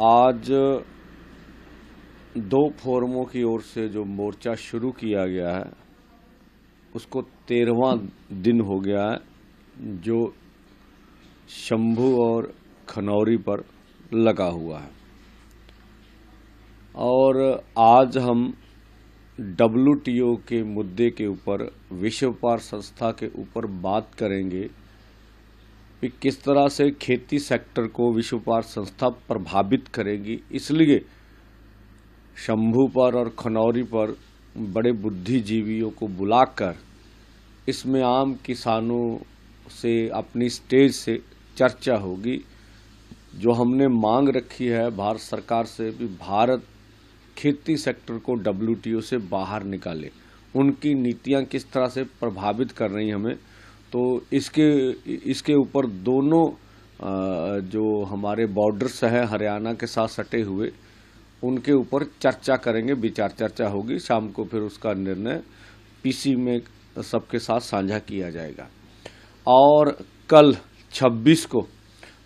आज दो फोरमों की ओर से जो मोर्चा शुरू किया गया है उसको 13वां दिन हो गया है, जो शंभू और खनौरी पर लगा हुआ है। और आज हम WTO के मुद्दे के ऊपर, विश्व व्यापार संस्था के ऊपर बात करेंगे कि किस तरह से खेती सेक्टर को विश्व व्यापार संस्था प्रभावित करेगी। इसलिए शंभू पर और खनौरी पर बड़े बुद्धिजीवियों को बुलाकर इसमें आम किसानों से अपनी स्टेज से चर्चा होगी। जो हमने मांग रखी है भारत सरकार से भी भारत खेती सेक्टर को WTO से बाहर निकाले, उनकी नीतियां किस तरह से प्रभावित कर रही हमें, तो इसके ऊपर दोनों जो हमारे बॉर्डर्स हैं हरियाणा के साथ सटे हुए, उनके ऊपर चर्चा करेंगे, विचार चर्चा होगी। शाम को फिर उसका निर्णय PC में सबके साथ साझा किया जाएगा। और कल 26 को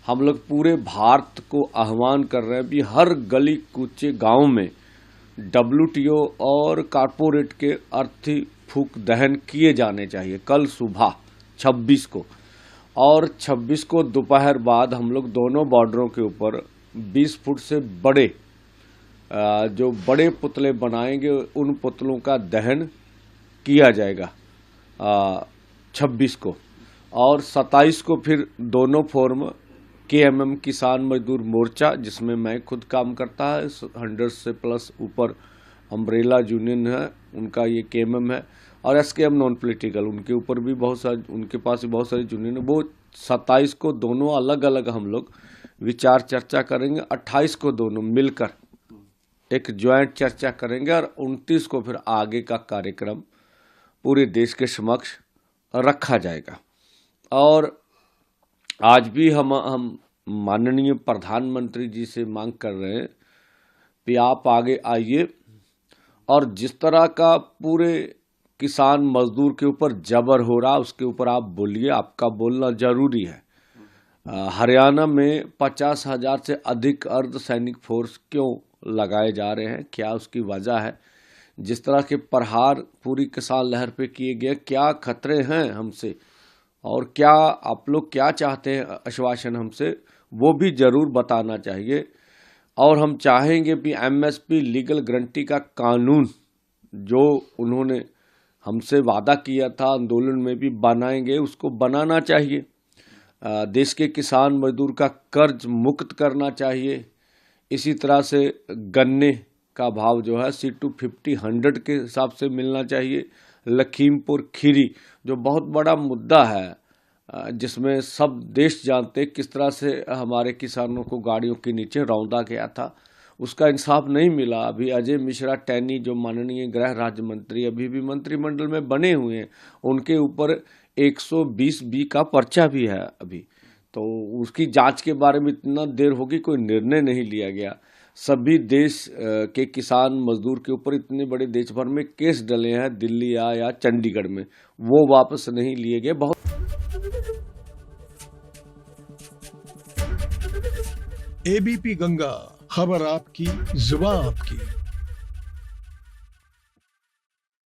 हम लोग पूरे भारत को आह्वान कर रहे हैं कि हर गली कूचे गांव में WTO और कॉर्पोरेट के अर्थी फूंक दहन किए जाने चाहिए कल सुबह 26 को। और 26 को दोपहर बाद हम लोग दोनों बॉर्डरों के ऊपर 20 फुट से बड़े जो बड़े पुतले बनाएंगे, उन पुतलों का दहन किया जाएगा 26 को। और 27 को फिर दोनों फोरम KMM किसान मजदूर मोर्चा, जिसमें मैं खुद काम करता है, 100 से प्लस ऊपर अम्ब्रेला यूनियन है उनका, ये KMM है, और SKM नॉन पॉलिटिकल, उनके ऊपर भी बहुत सारे, उनके पास भी बहुत सारी यूनियन है। वो 27 को दोनों अलग अलग हम लोग विचार चर्चा करेंगे। 28 को दोनों मिलकर एक ज्वाइंट चर्चा करेंगे और 29 को फिर आगे का कार्यक्रम पूरे देश के समक्ष रखा जाएगा। और आज भी हम माननीय प्रधानमंत्री जी से मांग कर रहे हैं कि आप आगे आइए और जिस तरह का पूरे किसान मजदूर के ऊपर जबर हो रहा उसके ऊपर आप बोलिए, आपका बोलना जरूरी है। हरियाणा में 50,000 से अधिक अर्धसैनिक फोर्स क्यों लगाए जा रहे हैं, क्या उसकी वजह है? जिस तरह के प्रहार पूरी किसान लहर पे किए गए, क्या खतरे हैं हमसे और क्या आप लोग क्या चाहते हैं आश्वासन हमसे, वो भी जरूर बताना चाहिए। और हम चाहेंगे कि MSP लीगल गारंटी का कानून जो उन्होंने हमसे वादा किया था आंदोलन में भी बनाएंगे, उसको बनाना चाहिए। देश के किसान मजदूर का कर्ज मुक्त करना चाहिए। इसी तरह से गन्ने का भाव जो है C250 100 के हिसाब से मिलना चाहिए। लखीमपुर खीरी जो बहुत बड़ा मुद्दा है, जिसमें सब देश जानते किस तरह से हमारे किसानों को गाड़ियों के नीचे रौंदा गया था, उसका इंसाफ नहीं मिला। अभी अजय मिश्रा टैनी जो माननीय गृह राज्य मंत्री अभी भी मंत्रिमंडल में बने हुए हैं, उनके ऊपर 120B का पर्चा भी है अभी, तो उसकी जांच के बारे में इतना देर होगी, कोई निर्णय नहीं लिया गया। सभी देश के किसान मजदूर के ऊपर इतने बड़े देश भर में केस डले हैं, दिल्ली या चंडीगढ़ में, वो वापस नहीं लिए गए। बहुत ABP गंगा, खबर आपकी, जुबान आपकी।